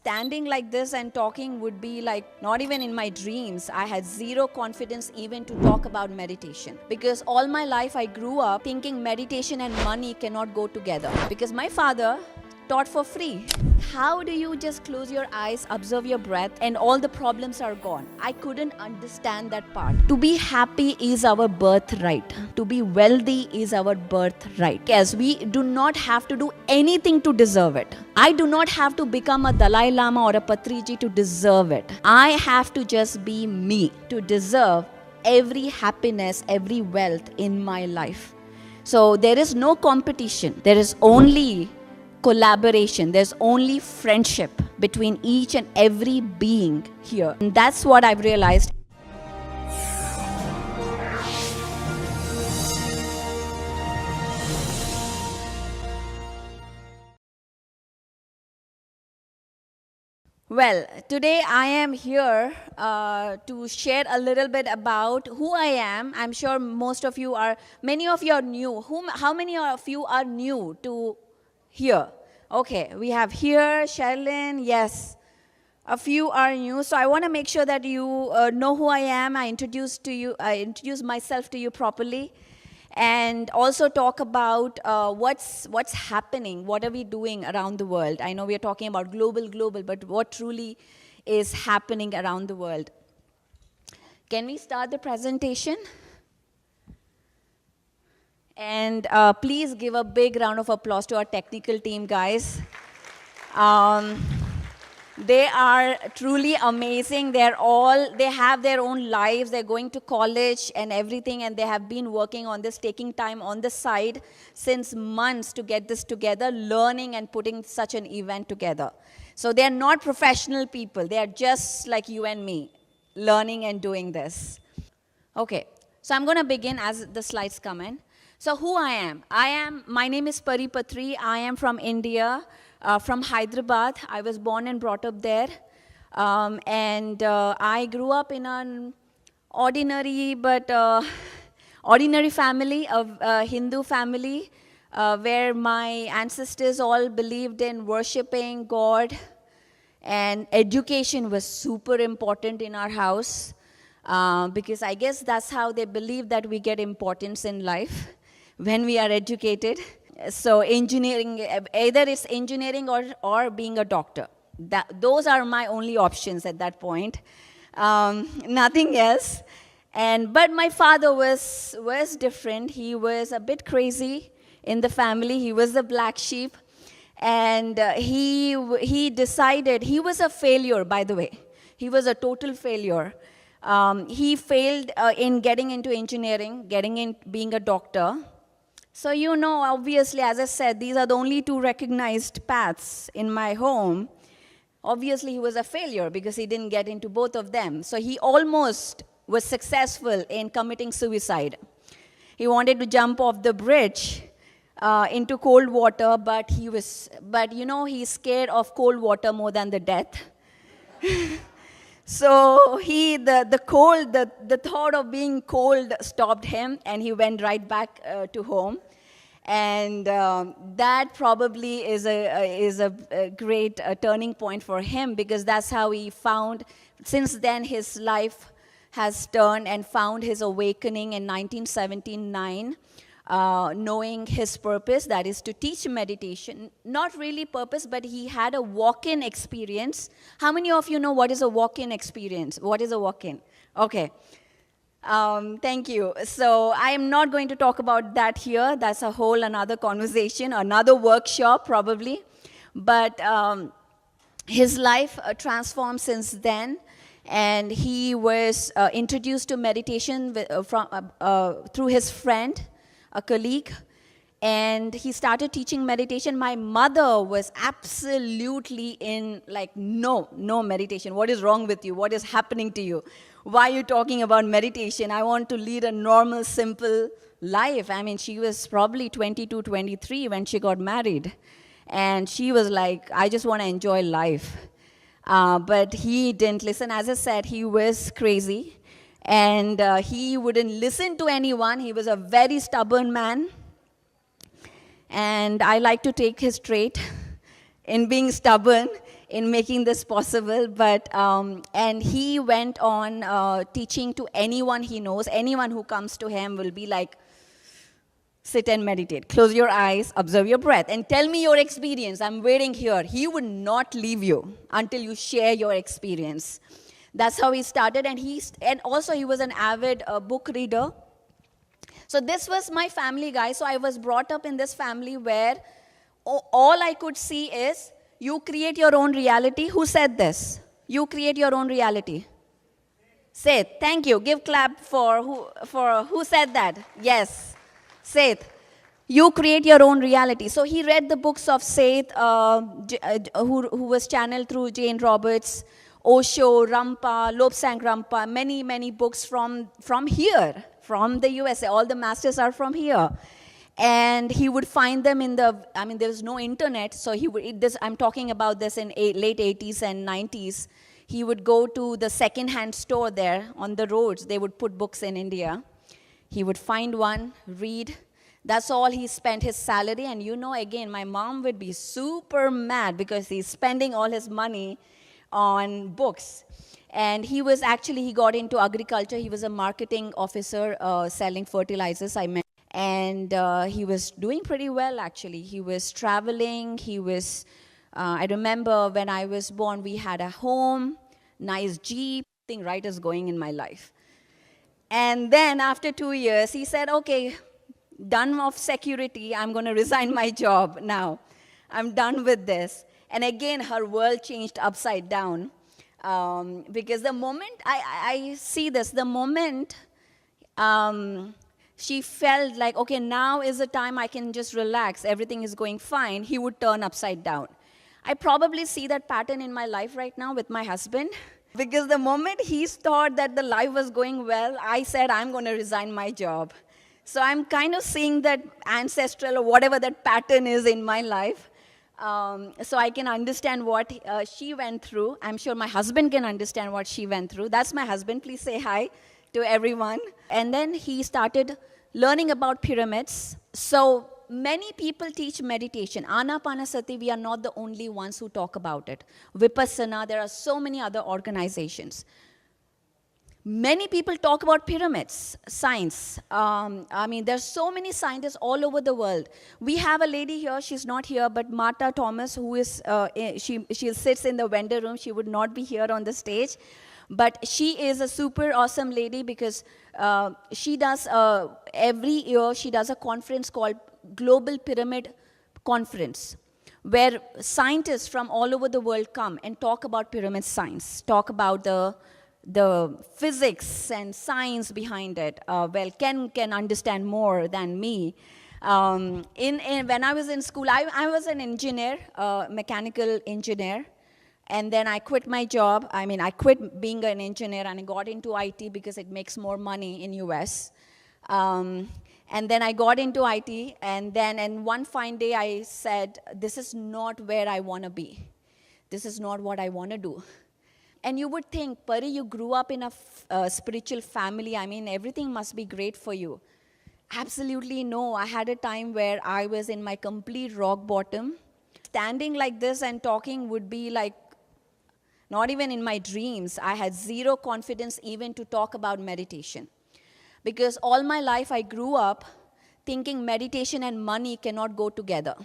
standing like this and talking would be like not even in my dreams. I had zero confidence even to talk about meditation, because all my life I grew up thinking meditation and money cannot go together, because my father taught for free. How do you just close your eyes, observe your breath, and all the problems are gone? I couldn't understand that part. To be happy is our birthright. To be wealthy is our birthright. Yes, we do not have to do anything to deserve it. I do not have to become a Dalai Lama or a Patriji to deserve it. I have to just be me to deserve every happiness, every wealth in my life. So there is no competition. There is only collaboration. There's only friendship between each and every being here. And that's what I've realized. Well, today I am here to share a little bit about who I am. I'm sure many of you are new. How many of you are new to here? Okay, we have here, Sherilyn, yes. A few are new, so I want to make sure that you know who I am. I introduce myself to you properly, and also talk about what's happening, what are we doing around the world. I know we are talking about global, but what truly is happening around the world. Can we start the presentation? And please give a big round of applause to our technical team, guys. They are truly amazing. They have their own lives. They're going to college and everything, and they have been working on this, taking time on the side since months to get this together, learning and putting such an event together. So they're not professional people. They are just like you and me, learning and doing this. Okay, so I'm going to begin as the slides come in. So who I am? My name is Pari Patri. I am from India, from Hyderabad. I was born and brought up there. I grew up in an ordinary family, a Hindu family, where my ancestors all believed in worshiping God, and education was super important in our house, because I guess that's how they believe that we get importance in life, when we are educated. So engineering, either it's engineering or being a doctor. Those are my only options at that point. Nothing else. But my father was different. He was a bit crazy in the family. He was the black sheep. And he decided, he was a failure, by the way. He was a total failure. He failed in getting into engineering, being a doctor. So obviously, as I said, these are the only two recognized paths in my home. Obviously, he was a failure because he didn't get into both of them. So he almost was successful in committing suicide. He wanted to jump off the bridge into cold water, but he's scared of cold water more than the death. So the thought of being cold stopped him, and he went right back to home. And that probably is a great turning point for him, because that's how he found, since then his life has turned and found his awakening in 1979. Knowing his purpose, that is to teach meditation. Not really purpose, but he had a walk-in experience. How many of you know what is a walk-in experience? What is a walk-in? Okay. Thank you. So I am not going to talk about that here. That's a whole another conversation, another workshop probably. But his life transformed since then. And he was introduced to meditation through his friend, a colleague, and he started teaching meditation. My mother was absolutely in no meditation. What is wrong with you? What is happening to you? Why are you talking about meditation? I want to lead a normal, simple life. I mean, she was probably 22, 23 when she got married. And she was like, I just want to enjoy life. But he didn't listen. As I said, he was crazy. And he wouldn't listen to anyone. He was a very stubborn man. And I like to take his trait in being stubborn. in making this possible. But and he went on teaching to anyone he knows. Anyone who comes to him will be like, sit and meditate. Close your eyes, observe your breath, and tell me your experience. I'm waiting here. He would not leave you until you share your experience. That's how he started, and also he was an avid book reader. So this was my family, guys. So I was brought up in this family where all I could see is, you create your own reality. Who said this? You create your own reality. Say it. Thank you. Give clap for who said that. Yes. Seth, you create your own reality. So he read the books of Seth, who was channeled through Jane Roberts, Osho, Rampa, Lobsang Rampa, many books from here, from the USA. All the masters are from here. And he would find them in there was no internet, so I'm talking about this in late 80s and 90s. He would go to the second-hand store there on the roads. They would put books in India. He would find one, read. That's all he spent his salary. And again, my mom would be super mad because he's spending all his money on books. And he got into agriculture. He was a marketing officer selling fertilizers, I meant. And he was doing pretty well, actually. He was traveling. I remember when I was born, we had a home, nice Jeep. Everything right is going in my life. And then after 2 years, he said, okay, done of security, I'm going to resign my job now. I'm done with this. And again, her world changed upside down. Because the moment, I see this, the moment she felt like, okay, now is the time I can just relax, everything is going fine, he would turn upside down. I probably see that pattern in my life right now with my husband. Because the moment he thought that the life was going well, I said, I'm going to resign my job. So I'm kind of seeing that ancestral or whatever that pattern is in my life. So I can understand what she went through. I'm sure my husband can understand what she went through. That's my husband. Please say hi to everyone. And then he started learning about pyramids. So many people teach meditation. Anapanasati, we are not the only ones who talk about it. Vipassana, there are so many other organizations. Many people talk about pyramids, science. There's so many scientists all over the world. We have a lady here, she's not here, but Martha Thomas, who is, she sits in the vendor room. She would not be here on the stage. But she is a super awesome lady because she does, every year, she does a conference called Global Pyramid Conference, where scientists from all over the world come and talk about pyramid science, talk about the physics and science behind it. Ken can understand more than me. When I was in school, I was an engineer, mechanical engineer. And then I quit my job. I quit being an engineer and I got into IT because it makes more money in US. And then I got into IT, and one fine day I said, this is not where I want to be. This is not what I want to do. And you would think, Pari, you grew up in a spiritual family. Everything must be great for you. Absolutely no. I had a time where I was in my complete rock bottom. Standing like this and talking would be like, not even in my dreams. I had zero confidence even to talk about meditation. Because all my life I grew up thinking meditation and money cannot go together.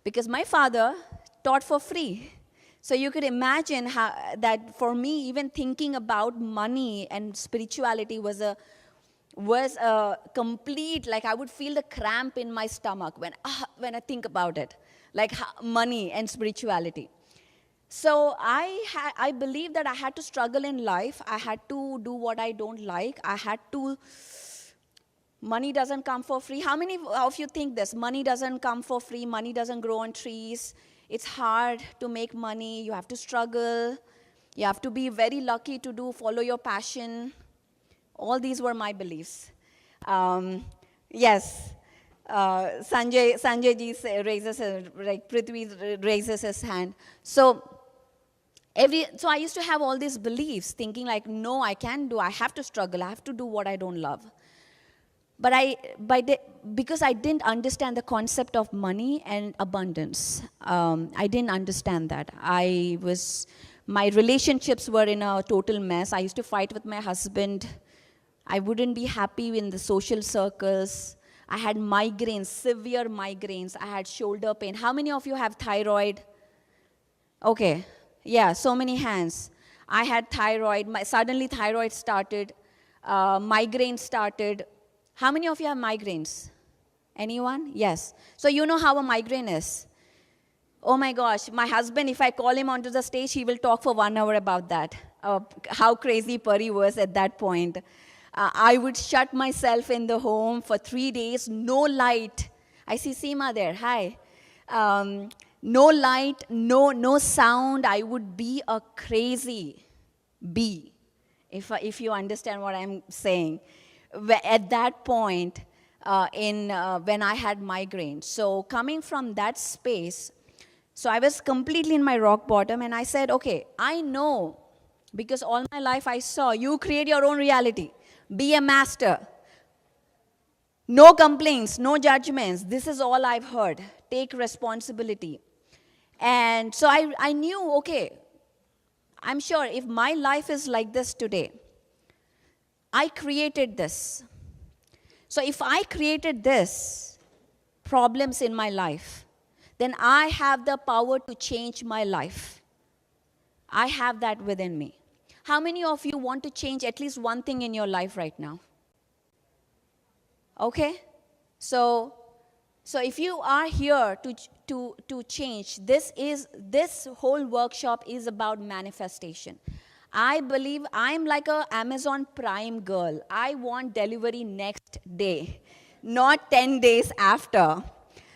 Because my father taught for free. So you could imagine how that for me, even thinking about money and spirituality was a complete, like I would feel the cramp in my stomach when I think about it, like money and spirituality. So I believe that I had to struggle in life. I had to do what I don't like. Money doesn't come for free. How many of you think this? Money doesn't come for free. Money doesn't grow on trees. It's hard to make money. You have to struggle. You have to be very lucky to follow your passion. All these were my beliefs. Yes. Sanjay ji raises Prithvi raises his hand. So I used to have all these beliefs, thinking like, no, I can't do, I have to struggle, I have to do what I don't love. But because I didn't understand the concept of money and abundance, I didn't understand that. My relationships were in a total mess. I used to fight with my husband. I wouldn't be happy in the social circles. I had migraines, severe migraines. I had shoulder pain. How many of you have thyroid? Okay, yeah, so many hands. I had thyroid. Suddenly thyroid started. Migraine started. How many of you have migraines? Anyone? Yes. So you know how a migraine is. Oh my gosh, my husband, if I call him onto the stage, he will talk for 1 hour about that. How crazy Pari was at that point. I would shut myself in the home for 3 days, no light. I see Seema there, hi. No light, no sound. I would be a crazy bee, if you understand what I'm saying. At that point, when I had migraine. So coming from that space, so I was completely in my rock bottom, and I said, okay, I know, because all my life I saw, you create your own reality. Be a master. No complaints, no judgments. This is all I've heard. Take responsibility. And so I knew, okay, I'm sure if my life is like this today, I created this. So if I created this, problems in my life, then I have the power to change my life. I have that within me. How many of you want to change at least one thing in your life right now? Okay? So if you are here to change, this whole workshop is about manifestation. I believe I'm like a Amazon Prime girl. I want delivery next day, not 10 days after.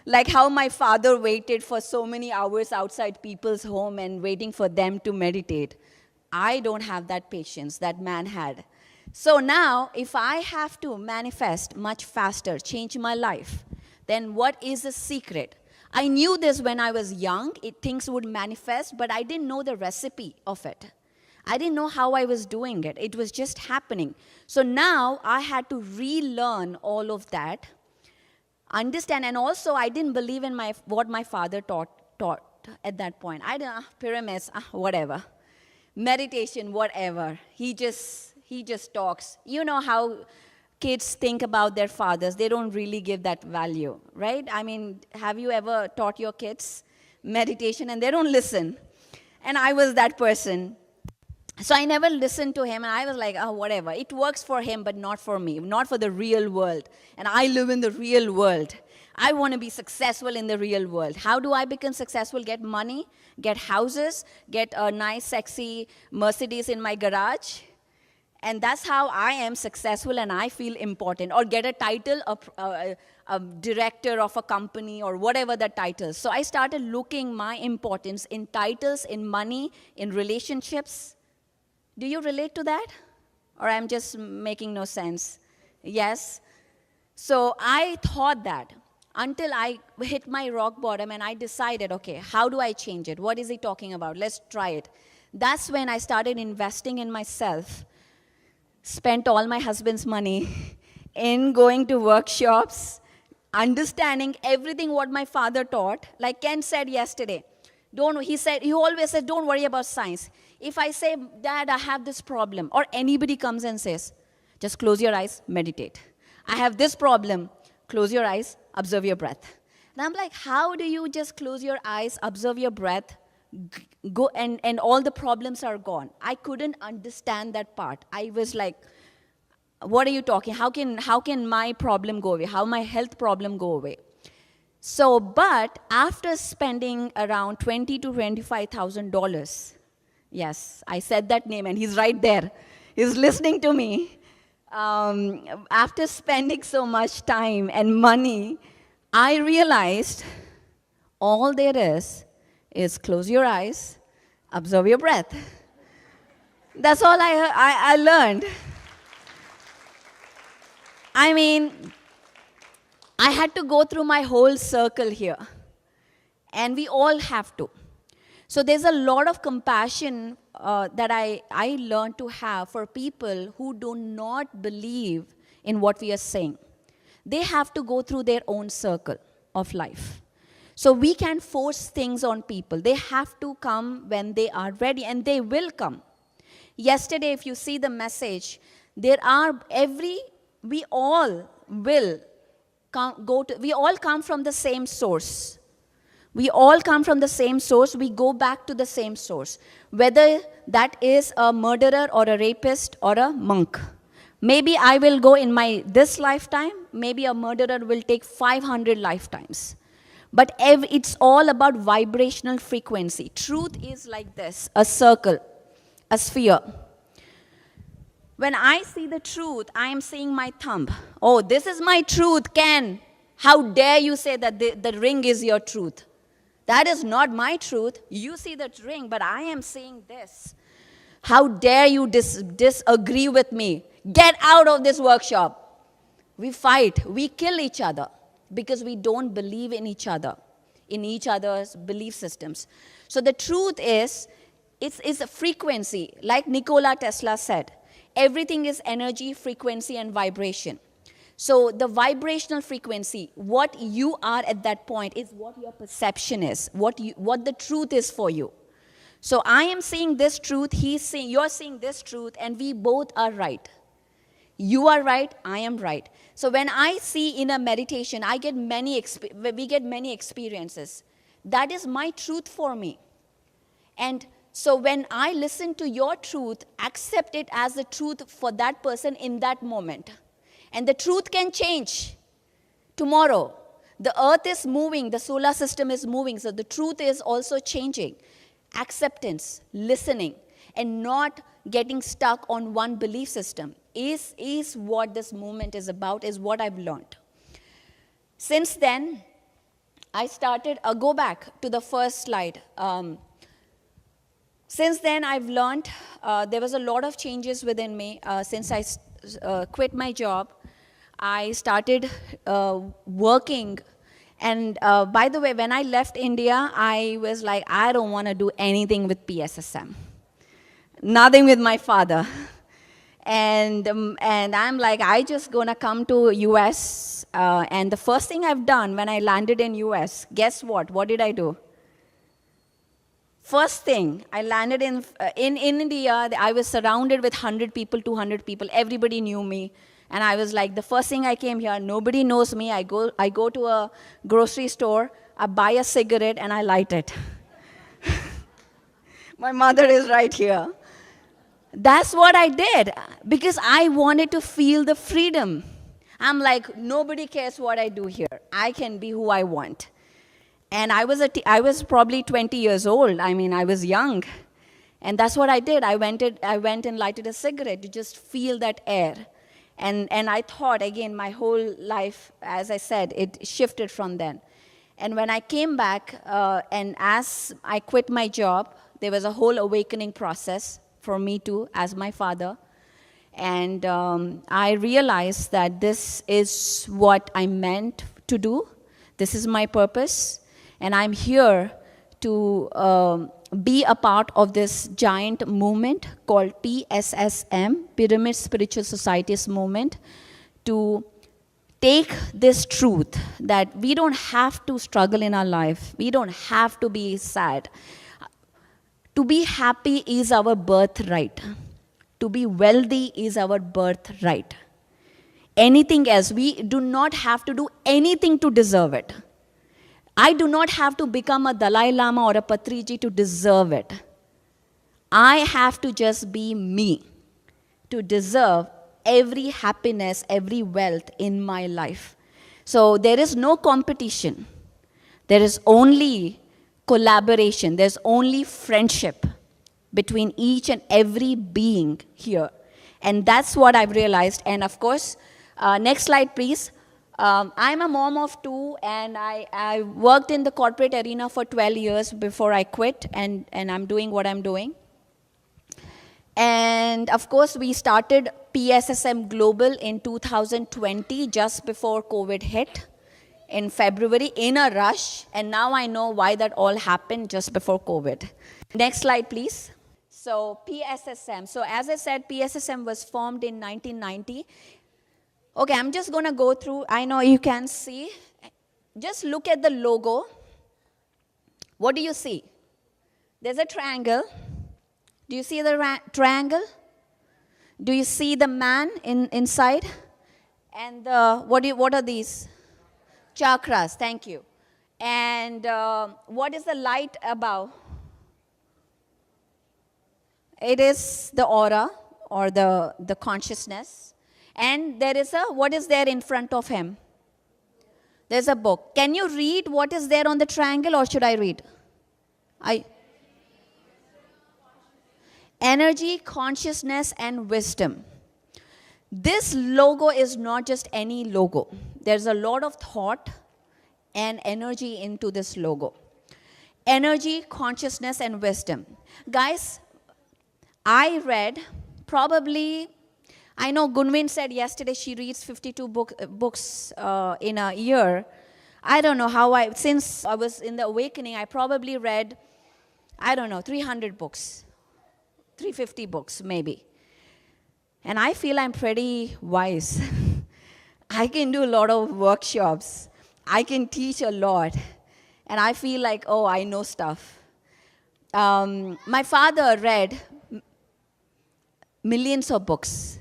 Like how my father waited for so many hours outside people's home and waiting for them to meditate. I don't have that patience that man had. So now, if I have to manifest much faster, change my life, then what is the secret? I knew this when I was young, things would manifest, but I didn't know the recipe of it. I didn't know how I was doing it. It was just happening. So now I had to relearn all of that, understand, and also I didn't believe in what my father taught at that point. I didn't, pyramids, whatever. Meditation, whatever. He just talks. You know how kids think about their fathers. They don't really give that value, right? I mean, have you ever taught your kids meditation and they don't listen? And I was that person. So I never listened to him, and I was like, oh, whatever. It works for him, but not for me, not for the real world. And I live in the real world. I want to be successful in the real world. How do I become successful? Get money, get houses, get a nice, sexy Mercedes in my garage. And that's how I am successful and I feel important. Or get a title, a director of a company or whatever the title. So I started looking my importance in titles, in money, in relationships. Do you relate to that? Or I'm just making no sense? Yes? So I thought that until I hit my rock bottom and I decided, okay, how do I change it? What is he talking about? Let's try it. That's when I started investing in myself, spent all my husband's money in going to workshops, understanding everything what my father taught. Like Ken said yesterday, he always said, don't worry about science. If I say, Dad, I have this problem, or anybody comes and says, just close your eyes, meditate. I have this problem, close your eyes, observe your breath. And I'm like, how do you just close your eyes, observe your breath, go and all the problems are gone? I couldn't understand that part. I was like, what are you talking? How can my problem go away? How my health problem go away? So, but after spending around $20,000 to $25,000, yes, I said that name and he's right there. He's listening to me. After spending so much time and money, I realized all there is close your eyes, observe your breath. That's all I learned. I mean, I had to go through my whole circle here. And we all have to. So there's a lot of compassion that I learned to have for people who do not believe in what we are saying. They have to go through their own circle of life. So we can force things on people. They have to come when they are ready, and they will come. Yesterday, if you see the message, we all will we all come from the same source. We all come from the same source. We go back to the same source. Whether that is a murderer or a rapist or a monk. Maybe I will go in this lifetime. Maybe a murderer will take 500 lifetimes. But it's all about vibrational frequency. Truth is like this, a circle, a sphere. When I see the truth, I am seeing my thumb. Oh, this is my truth, Ken. How dare you say that the ring is your truth? That is not my truth. You see the ring, but I am seeing this. How dare you disagree with me? Get out of this workshop. We fight. We kill each other because we don't believe in each other, in each other's belief systems. So the truth is, it's a frequency. Like Nikola Tesla said, everything is energy, frequency, and vibration. So the vibrational frequency, what you are at that point, is what your perception is, what the truth is for you. So I am seeing this truth, you're seeing this truth, and we both are right. You are right, I am right. So when I see in a meditation, we get many experiences. That is my truth for me. And so when I listen to your truth, accept it as the truth for that person in that moment. And the truth can change tomorrow. The earth is moving, the solar system is moving, so the truth is also changing. Acceptance, listening, and not getting stuck on one belief system is what this movement is about, is what I've learned. Since then, I started, go back to the first slide. Since then, I've learned, there was a lot of changes within me. Since I quit my job, I started working. And by the way, when I left India, I was like, I don't want to do anything with PSSM. Nothing with my father. And I'm like, I just gonna come to US. And the first thing I've done when I landed in US, guess what? What did I do? First thing, I landed in India. I was surrounded with 100 people, 200 people. Everybody knew me. And I was like, the first thing I came here, nobody knows me. I go to a grocery store, I buy a cigarette, and I light it. My mother is right here. That's what I did, because I wanted to feel the freedom. I'm like, nobody cares what I do here. I can be who I want. And I was probably 20 years old. I mean, I was young. And that's what I did. I went and lighted a cigarette to just feel that air. And I thought, again, my whole life, as I said, it shifted from then. And when I came back, and as I quit my job, there was a whole awakening process for me too, as my father. And I realized that this is what I meant to do. This is my purpose. And I'm here to be a part of this giant movement called PSSM, Pyramid Spiritual Societies movement, to take this truth that we don't have to struggle in our life. We don't have to be sad. To be happy is our birthright. To be wealthy is our birthright. Anything else, we do not have to do anything to deserve it. I do not have to become a Dalai Lama or a Patriji to deserve it. I have to just be me to deserve every happiness, every wealth in my life. So there is no competition. There is only collaboration. There's only friendship between each and every being here. And that's what I've realized. And of course, next slide, please. I'm a mom of two, and I worked in the corporate arena for 12 years before I quit, and I'm doing what I'm doing. And of course, we started PSSM Global in 2020, just before COVID hit, in February, in a rush. And now I know why that all happened just before COVID. Next slide, please. So PSSM. So as I said, PSSM was formed in 1990. Okay, I'm just going to go through. I know you can see. Just look at the logo. What do you see? There's a triangle. Do you see the triangle? Do you see the man inside? And what are these? Chakras, thank you. And what is the light above? It is the aura or the consciousness. And there is what is there in front of him? There's a book. Can you read what is there on the triangle, or should I read? Energy, consciousness, and wisdom. This logo is not just any logo. There's a lot of thought and energy into this logo. Energy, consciousness, and wisdom. Guys, I read probably, I know Gunwin said yesterday she reads 52 books in a year. I don't know how since I was in the awakening, I probably read, 300 books, 350 books maybe. And I feel I'm pretty wise. I can do a lot of workshops. I can teach a lot. And I feel like, I know stuff. My father read millions of books.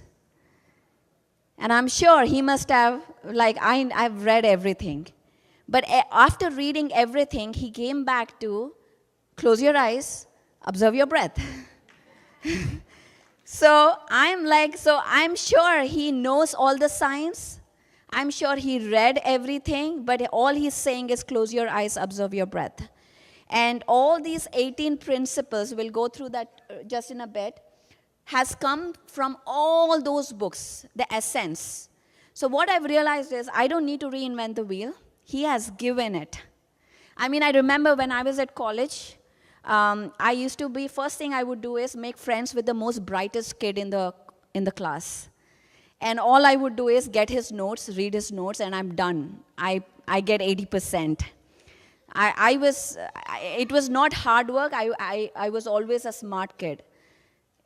And I'm sure he must have, I've read everything. But after reading everything, he came back to close your eyes, observe your breath. So I'm sure he knows all the science. I'm sure he read everything, but all he's saying is close your eyes, observe your breath. And all these 18 principles, we'll go through that just in a bit, has come from all those books, the essence. So what I've realized is I don't need to reinvent the wheel. He has given it. I remember when I was at college, I used to be, first thing I would do is make friends with the most brightest kid in the class. And all I would do is get his notes, read his notes, and I'm done. I get 80%. It was not hard work. I was always a smart kid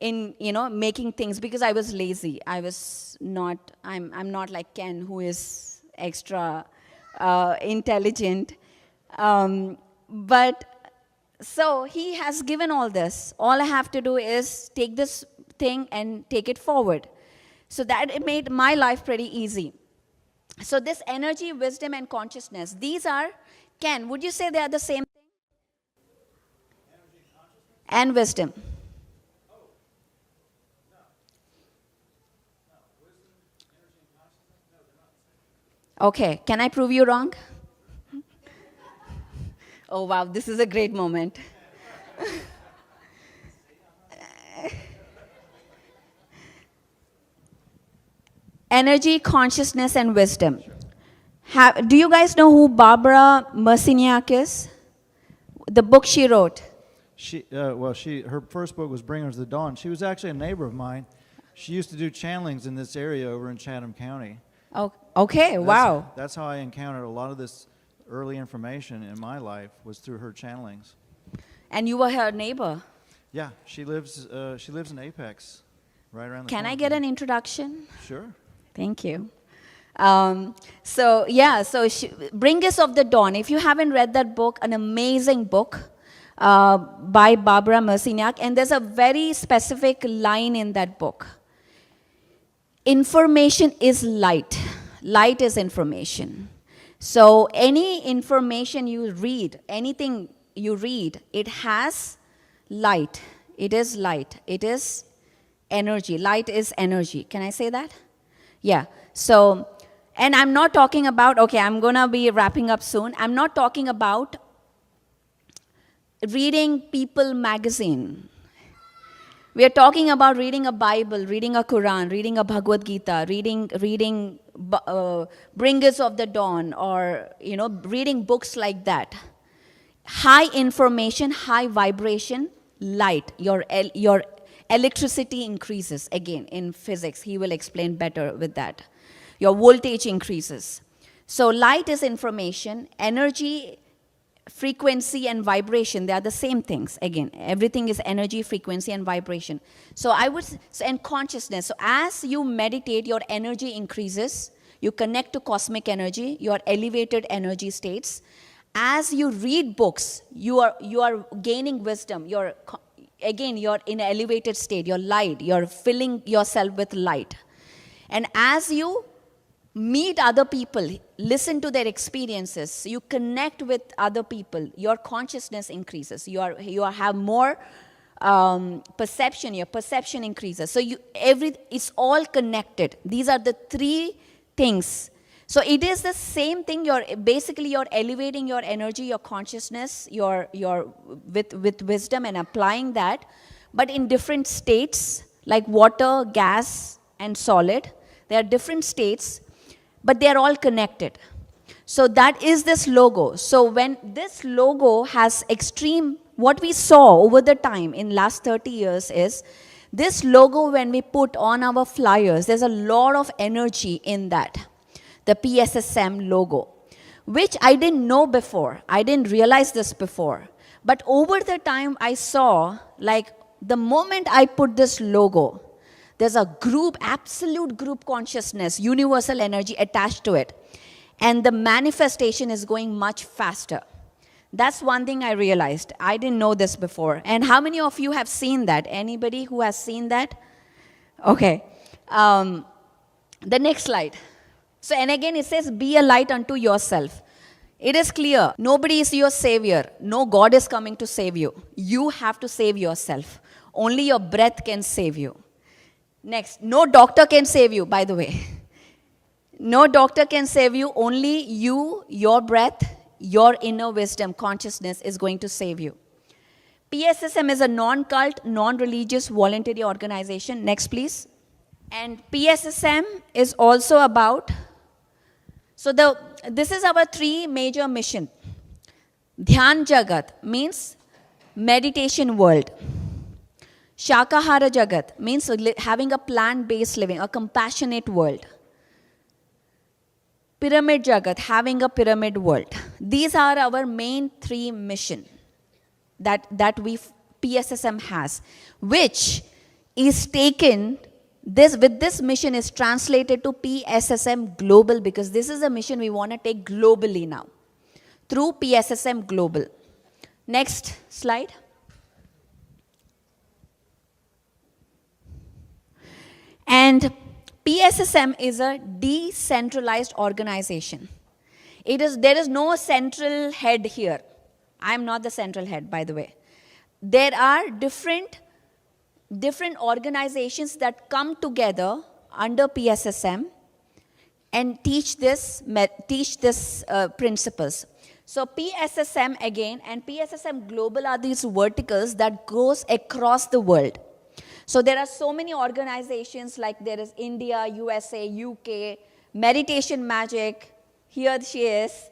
in, making things because I was lazy. I'm not like Ken, who is extra intelligent. So he has given all this. All I have to do is take this thing and take it forward. So that it made my life pretty easy. So this energy, wisdom, and consciousness, these are, Ken, would you say they are the same thing? Energy, consciousness? And wisdom. Oh, no. No. Wisdom, energy, and consciousness, no, they're not the same. Okay, can I prove you wrong? Oh, wow, this is a great moment. Energy, consciousness, and wisdom. Do you guys know who Barbara Marciniak is? The book she wrote. Her first book was Bringers of the Dawn. She was actually a neighbor of mine. She used to do channelings in this area over in Chatham County. Oh, okay, wow. That's how I encountered a lot of this early information in my life was through her channelings. And you were her neighbor? Yeah, she lives in Apex, right around the corner. Can I get an introduction? Sure. Thank you. Bringers of the Dawn. If you haven't read that book, an amazing book by Barbara Marciniak, and there's a very specific line in that book. Information is light. Light is information. So any information you read, anything you read, it has light. It is light. It is energy. Light is energy. Can I say that? Yeah. So, and I'm not talking about, okay, I'm going to be wrapping up soon. I'm not talking about reading People magazine. We are talking about reading a Bible, reading a Quran, reading a Bhagavad Gita, reading Bringers of the Dawn, or reading books like that. High information, high vibration, light. Your electricity increases. Again, in physics, he will explain better with that. Your voltage increases. So light is information, energy, frequency, and vibration, they are the same things. Again, everything is energy, frequency, and vibration. And consciousness. So as you meditate, your energy increases, You connect to cosmic energy, your elevated energy states. As you read books, you are gaining wisdom. You're in an elevated state. You're light. You're filling yourself with light. And as you meet other people, listen to their experiences, you connect with other people, your consciousness increases. You have more perception. Your perception increases. So it's all connected. These are the three things. So it is the same thing. You're elevating your energy, your consciousness, with wisdom and applying that, but in different states, like water, gas, and solid. There are different states, but they are all connected. So that is this logo. So when this logo has extreme, what we saw over the time in last 30 years is, this logo when we put on our flyers, there's a lot of energy in that. The PSSM logo, which I didn't know before. I didn't realize this before. But over the time I saw, like the moment I put this logo, there's a group, absolute group consciousness, universal energy attached to it. And the manifestation is going much faster. That's one thing I realized. I didn't know this before. And how many of you have seen that? Anybody who has seen that? Okay. The next slide. So, and again it says, be a light unto yourself. It is clear. Nobody is your savior. No God is coming to save you. You have to save yourself. Only your breath can save you. Next, no doctor can save you, by the way. No doctor can save you. Only you, your breath, your inner wisdom, consciousness is going to save you. PSSM is a non-cult, non-religious voluntary organization. Next, please. And PSSM is also about, so this is our three major mission. Dhyan Jagat means meditation world. Shakahara Jagat means having a plant-based living, a compassionate world. Pyramid Jagat, having a pyramid world. These are our main three missions that PSSM has, which is taken, with this mission is translated to PSSM Global, because this is a mission we want to take globally now, through PSSM Global. Next slide. And PSSM is a decentralized organization. There is no central head here. I'm not the central head, by the way. There are different organizations that come together under PSSM and teach this principles. So PSSM again and PSSM Global are these verticals that goes across the world. So there are so many organizations, like there is India, USA, UK, Meditation Magic. Here she is.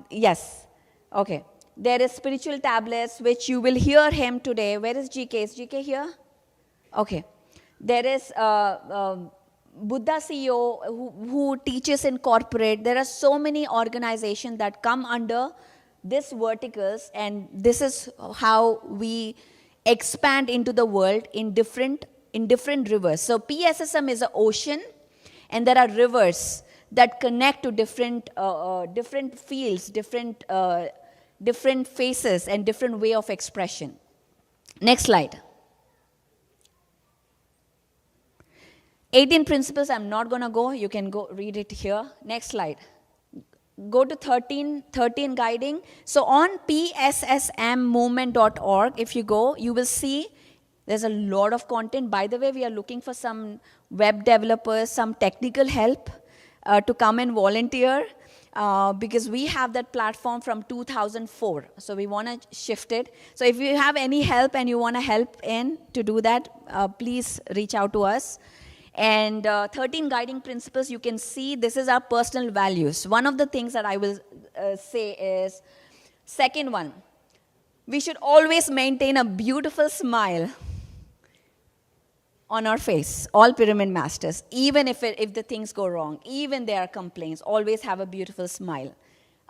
Yes. Okay. There is Spiritual Tablets, which you will hear him today. Where is GK? Is GK here? Okay. There is Buddha CEO who teaches in corporate. There are so many organizations that come under this verticals, and this is how we expand into the world in different rivers. So PSSM is an ocean, and there are rivers that connect to different fields, different faces, and different way of expression. Next slide. 18 principles, I'm not going to go. You can go read it here. Next slide. Go to 13 guiding. So on pssmmovement.org, if you go, you will see there's a lot of content. By the way, we are looking for some web developers, some technical help to come and volunteer, because we have that platform from 2004. So we want to shift it. So if you have any help and you want to help in to do that, please reach out to us. And 13 guiding principles, you can see this is our personal values. One of the things that I will say is, second one, we should always maintain a beautiful smile on our face, all pyramid masters, even if the things go wrong, even there are complaints, always have a beautiful smile.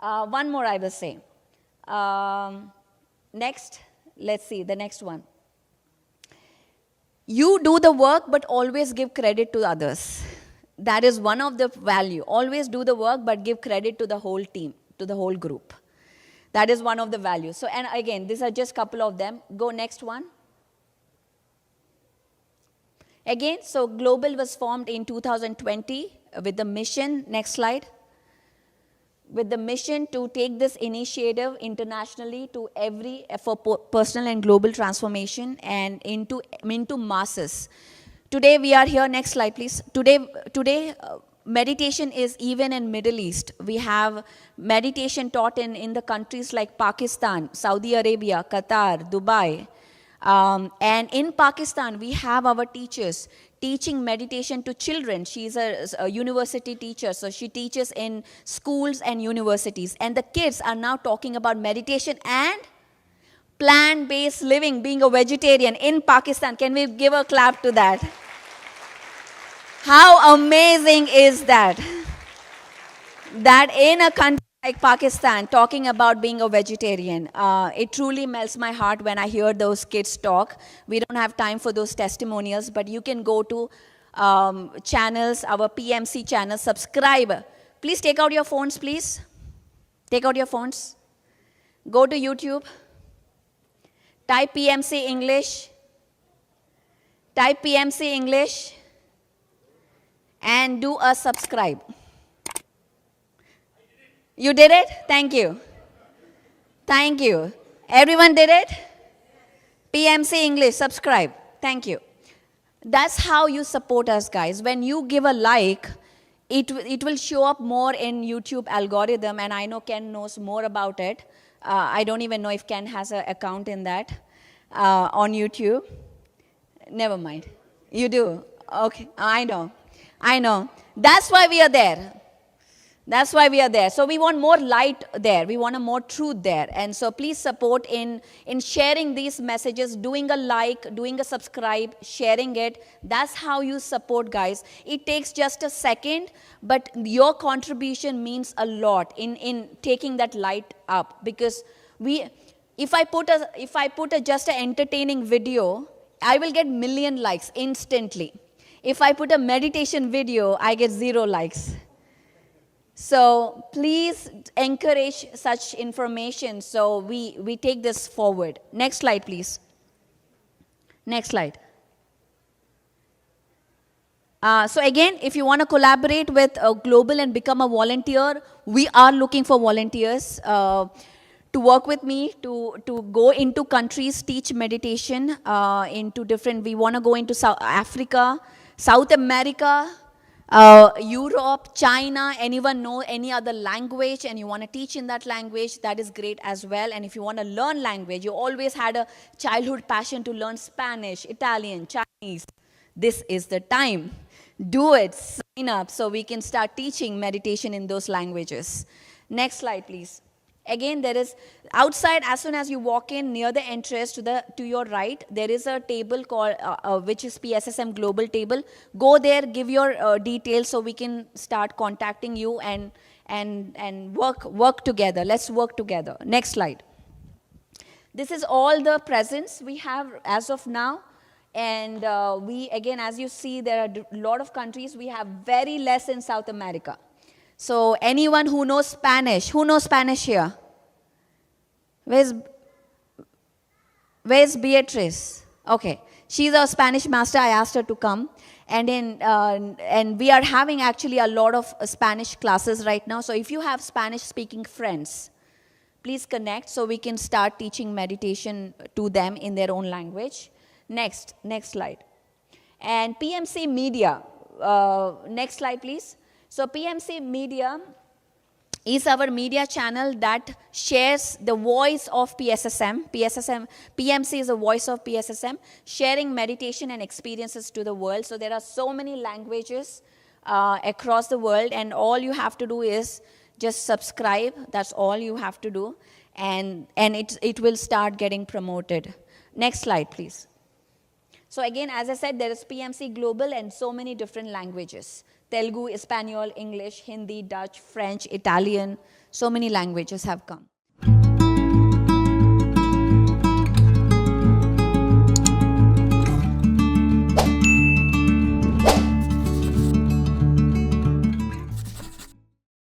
One more I will say. Next, let's see, the next one. You do the work, but always give credit to others. That is one of the value. Always do the work, but give credit to the whole team, to the whole group. That is one of the values. So, and again, these are just a couple of them. Go next one. Again, so Global was formed in 2020 with the mission, next slide, with the mission to take this initiative internationally to for personal and global transformation and into masses. Today we are here, next slide please. Today meditation is even in Middle East. We have meditation taught in the countries like Pakistan, Saudi Arabia, Qatar, Dubai. And in Pakistan, we have our teachers teaching meditation to children. She's a university teacher, so she teaches in schools and universities. And the kids are now talking about meditation and plant-based living, being a vegetarian in Pakistan. Can we give a clap to that? How amazing is that? That in a country like Pakistan, talking about being a vegetarian, it truly melts my heart when I hear those kids talk. We don't have time for those testimonials, but you can go to channels, our PMC channel, subscribe. Please take out your phones, please. Take out your phones. Go to YouTube. Type PMC English. Type PMC English. And do a subscribe. You did it? Thank you. Thank you. Everyone did it? PMC English, subscribe. Thank you. That's how you support us, guys. When you give a like, it will show up more in YouTube algorithm, and I know Ken knows more about it. I don't even know if Ken has an account in that on YouTube. Never mind. You do? Okay, I know. I know. That's why we are there. That's why we are there. So we want more light there. We want more truth there. And so please support in sharing these messages, doing a like, doing a subscribe, sharing it. That's how you support, guys. It takes just a second, but your contribution means a lot in taking that light up. Because if I put just an entertaining video, I will get million likes instantly. If I put a meditation video, I get 0 likes. So please encourage such information so we take this forward. Next slide, please. Next slide. So again, if you want to collaborate with Global and become a volunteer, we are looking for volunteers to work with me, to go into countries, teach meditation into different, we want to go into South Africa, South America, Europe, China. Anyone know any other language and you want to teach in that language, that is great as well. And if you want to learn language, you always had a childhood passion to learn Spanish, Italian, Chinese, this is the time. Do it, sign up so we can start teaching meditation in those languages. Next slide, please. Again, there is outside, as soon as you walk in near the entrance to your right, there is a table called which is PSSM Global Table. Go there, give your details so we can start contacting you and work together. Let's work together. Next slide. This is all the presents we have as of now. And we, again, as you see, there are a lot of countries. We have very less in South America. So anyone who knows Spanish here? Where's Beatrice? Okay, she's a Spanish master. I asked her to come. And we are having actually a lot of Spanish classes right now. So if you have Spanish-speaking friends, please connect so we can start teaching meditation to them in their own language. Next slide. And PMC Media, next slide please. So PMC Media is our media channel that shares the voice of PSSM. PMC is the voice of PSSM, sharing meditation and experiences to the world. So there are so many languages across the world, and all you have to do is just subscribe. That's all you have to do, and it will start getting promoted. Next slide, please. So again, as I said, there is PMC Global and so many different languages. Telugu, Espanol, English, Hindi, Dutch, French, Italian, so many languages have come.